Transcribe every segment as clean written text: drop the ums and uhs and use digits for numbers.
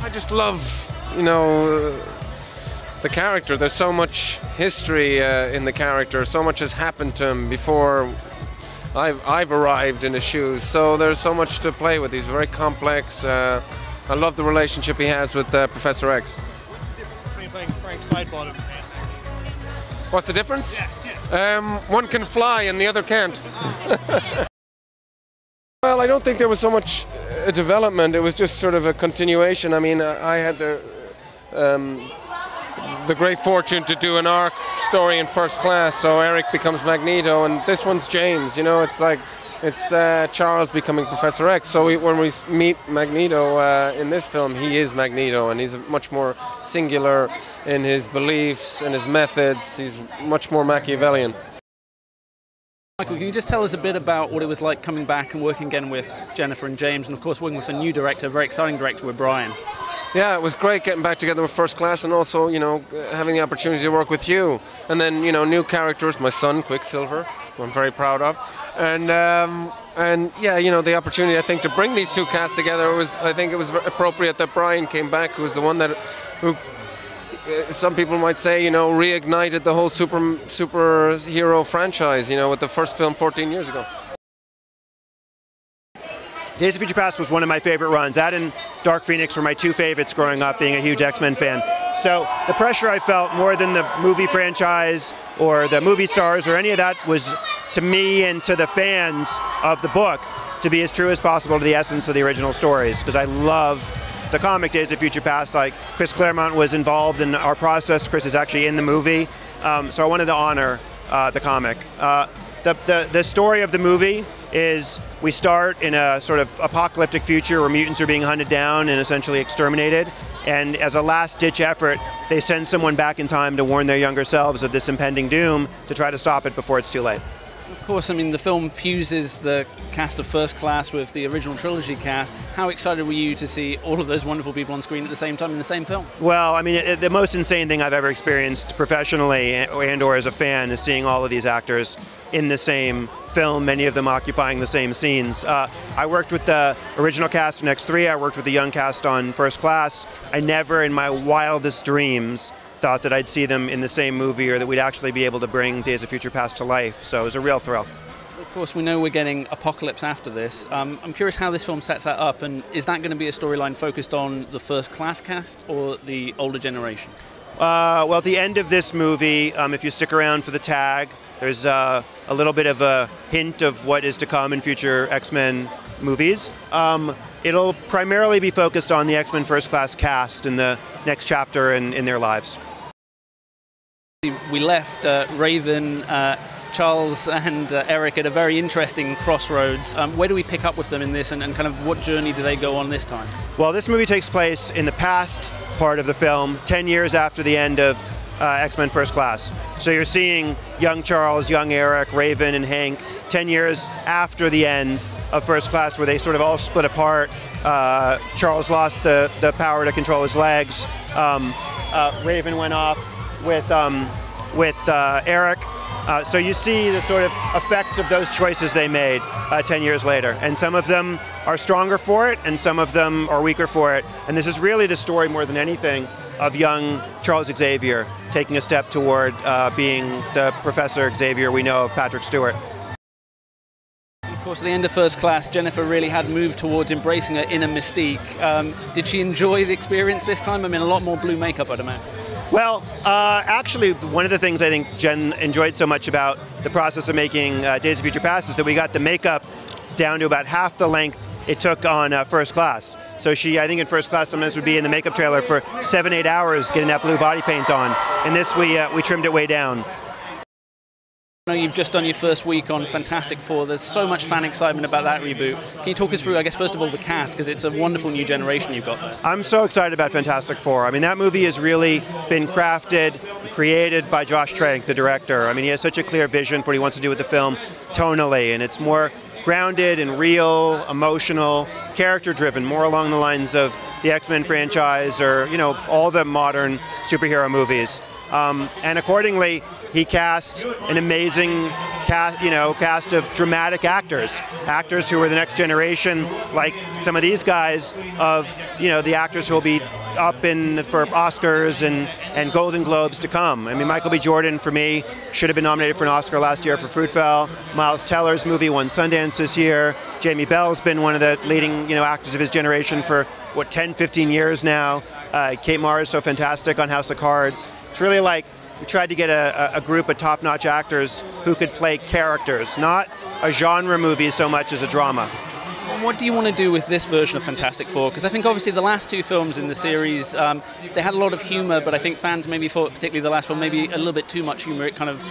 I just love, the character. There's so much history in the character. So much has happened to him before I've arrived in his shoes. So there's so much to play with. He's very complex. I love the relationship he has with Professor X. What's the difference between playing Frank Sidebottom and Magneto? What's the difference? Yes. One can fly and the other can't. Well, I don't think there was so much development. It was just sort of a continuation. I mean, I had the great fortune to do an arc story in First Class, so Eric becomes Magneto, and this one's James. It's Charles becoming Professor X. So when we meet Magneto in this film, he is Magneto, and he's much more singular in his beliefs and his methods. He's much more Machiavellian. Michael, can you just tell us a bit about what it was like coming back and working again with Jennifer and James, and of course working with a new director, a very exciting director with Brian? Yeah, it was great getting back together with First Class, and also, having the opportunity to work with you. And then, new characters, my son, Quicksilver, who I'm very proud of. And yeah, the opportunity, I think, to bring these two casts together I think it was appropriate that Brian came back, who was the one who some people might say, reignited the whole superhero franchise, with the first film 14 years ago. Days of Future Past was one of my favorite runs. That and Dark Phoenix were my two favorites growing up, being a huge X-Men fan. So the pressure I felt more than the movie franchise or the movie stars or any of that was to me and to the fans of the book to be as true as possible to the essence of the original stories, because I love the comic Days of Future Past. Like, Chris Claremont was involved in our process. Chris is actually in the movie. So I wanted to honor the comic. The story of the movie is we start in a sort of apocalyptic future where mutants are being hunted down and essentially exterminated. And as a last-ditch effort, they send someone back in time to warn their younger selves of this impending doom to try to stop it before it's too late. Of course, I mean, the film fuses the cast of First Class with the original trilogy cast. How excited were you to see all of those wonderful people on screen at the same time in the same film? Well, I mean, the most insane thing I've ever experienced professionally and or as a fan is seeing all of these actors in the same film, many of them occupying the same scenes. I worked with the original cast on X3, I worked with the young cast on First Class. I never in my wildest dreams thought that I'd see them in the same movie or that we'd actually be able to bring Days of Future Past to life, so it was a real thrill. Of course, we know we're getting Apocalypse after this. I'm curious how this film sets that up, and is that going to be a storyline focused on the First Class cast or the older generation? Well, at the end of this movie, if you stick around for the tag, there's a little bit of a hint of what is to come in future X-Men movies. It'll primarily be focused on the X-Men First Class cast in the next chapter in their lives. We left Raven, Charles and Eric at a very interesting crossroads. Where do we pick up with them in this, and kind of what journey do they go on this time? Well, this movie takes place in the past part of the film, 10 years after the end of X-Men First Class. So you're seeing young Charles, young Eric, Raven, and Hank 10 years after the end of First Class, where they sort of all split apart. Charles lost the power to control his legs. Raven went off with Eric. So you see the sort of effects of those choices they made 10 years later. And some of them are stronger for it, and some of them are weaker for it. And this is really the story, more than anything, of young Charles Xavier taking a step toward being the Professor Xavier we know of Patrick Stewart. Of course, at the end of First Class, Jennifer really had moved towards embracing her inner mystique. Did she enjoy the experience this time? I mean, a lot more blue makeup, I'd imagine. Well, actually, one of the things I think Jen enjoyed so much about the process of making Days of Future Past is that we got the makeup down to about half the length it took on First Class. So she, I think in First Class, sometimes would be in the makeup trailer for 7-8 hours getting that blue body paint on. In this, we trimmed it way down. I know you've just done your first week on Fantastic Four. There's so much fan excitement about that reboot. Can you talk us through, I guess, first of all, the cast, because it's a wonderful new generation you've got there. I'm so excited about Fantastic Four. I mean, that movie has really been crafted, created by Josh Trank, the director. I mean, he has such a clear vision for what he wants to do with the film tonally, and it's more grounded and real, emotional, character-driven, more along the lines of the X-Men franchise or, you know, all the modern superhero movies. And accordingly, he cast an amazing cast of dramatic actors who are the next generation, like some of these guys of the actors who will be up for Oscars and Golden Globes to come. I mean, Michael B. Jordan, for me, should have been nominated for an Oscar last year for Fruitvale. Miles Teller's movie won Sundance this year. Jamie Bell's been one of the leading actors of his generation for 10, 15 years now. Kate Mara is so fantastic on House of Cards. It's really like we tried to get a group of top-notch actors who could play characters, not a genre movie so much as a drama. What do you want to do with this version of Fantastic Four? Because I think obviously the last two films in the series, they had a lot of humor, but I think fans maybe thought, particularly the last one, maybe a little bit too much humor. It kind of...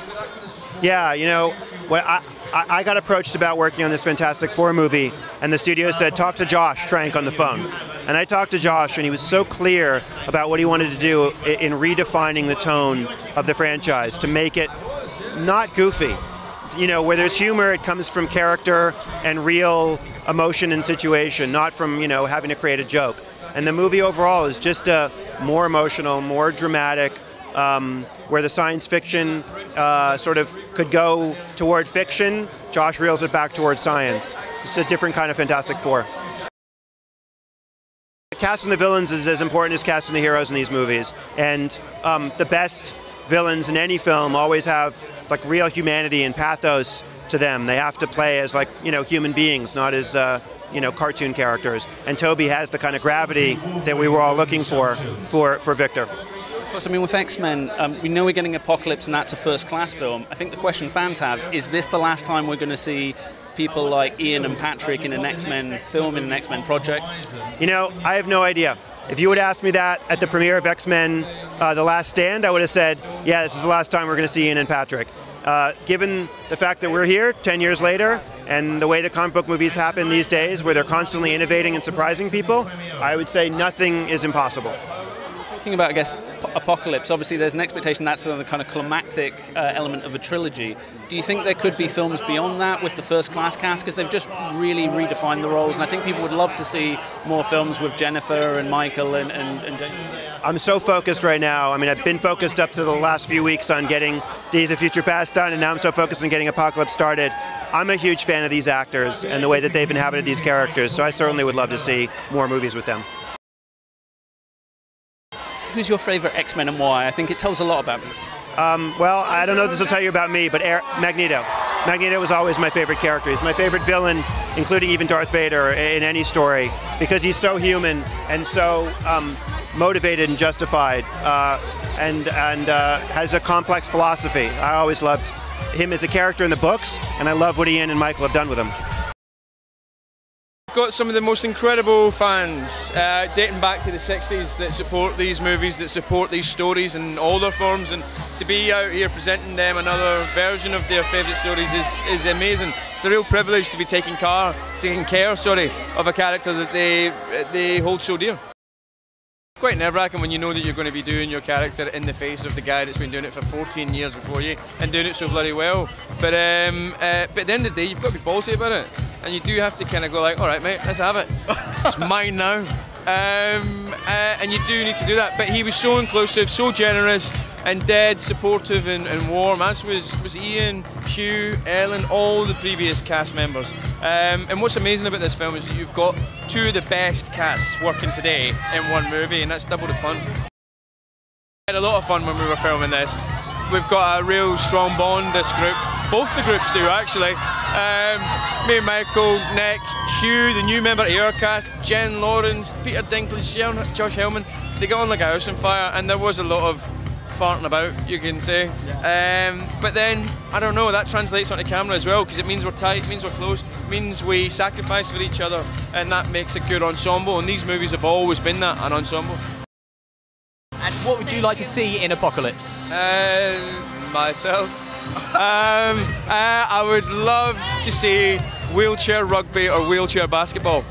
Yeah, I got approached about working on this Fantastic Four movie, and the studio said, talk to Josh Trank on the phone. And I talked to Josh, and he was so clear about what he wanted to do in redefining the tone of the franchise, to make it not goofy. Where there's humor, it comes from character and real emotion and situation, not from, having to create a joke. And the movie overall is just more emotional, more dramatic, where the science fiction sort of could go toward fiction. Josh reels it back towards science. It's a different kind of Fantastic Four. Casting the villains is as important as casting the heroes in these movies. And the best villains in any film always have like real humanity and pathos to them. They have to play as human beings, not as cartoon characters. And Tobey has the kind of gravity that we were all looking for Victor. Plus, I mean, with X-Men, we know we're getting Apocalypse, and that's a first-class film. I think the question fans have, is this the last time we're going to see people like Ian and Patrick in an X-Men film, in an X-Men project? I have no idea. If you would ask me that at the premiere of X-Men The Last Stand, I would have said, yeah, this is the last time we're going to see Ian and Patrick. Given the fact that we're here 10 years later, and the way the comic book movies happen these days, where they're constantly innovating and surprising people, I would say nothing is impossible. Talking about, I guess, Apocalypse, obviously there's an expectation that's the kind of climactic element of a trilogy. Do you think there could be films beyond that with the first-class cast? Because they've just really redefined the roles, and I think people would love to see more films with Jennifer and Michael and Jamie. I'm so focused right now. I mean, I've been focused up to the last few weeks on getting Days of Future Past done, and now I'm so focused on getting Apocalypse started. I'm a huge fan of these actors and the way that they've inhabited these characters, so I certainly would love to see more movies with them. Who's your favorite X-Men and why? I think it tells a lot about me. Well, I don't know if this will tell you about me, but Magneto. Magneto was always my favorite character. He's my favorite villain, including even Darth Vader in any story, because he's so human and so motivated and justified, and has a complex philosophy. I always loved him as a character in the books, and I love what Ian and Michael have done with him. Got some of the most incredible fans dating back to the 60s that support these movies, that support these stories in all their forms, and to be out here presenting them another version of their favourite stories is amazing. It's a real privilege to be taking care of a character that they hold so dear. Quite nerve-wracking when you know that you're going to be doing your character in the face of the guy that's been doing it for 14 years before you and doing it so bloody well. But at the end of the day, you've got to be ballsy about it, and you do have to kind of go like, all right, mate, let's have it. It's mine now. And you do need to do that. But he was so inclusive, so generous, and dead supportive and warm, as was Ian, Hugh, Ellen, all the previous cast members. And what's amazing about this film is that you've got two of the best casts working today in one movie, and that's double the fun. We had a lot of fun when we were filming this. We've got a real strong bond, this group. Both the groups do, actually. Me and Michael, Nick, Hugh, the new member of our cast, Jen Lawrence, Peter Dinklage, Josh Hellman. They got on like a house on fire, and there was a lot of farting about, you can say. But then, I don't know, that translates onto camera as well, because it means we're tight, it means we're close, it means we sacrifice for each other, and that makes a good ensemble, and these movies have always been that, an ensemble. And what would you like to see in Apocalypse? Myself. I would love to see wheelchair rugby or wheelchair basketball.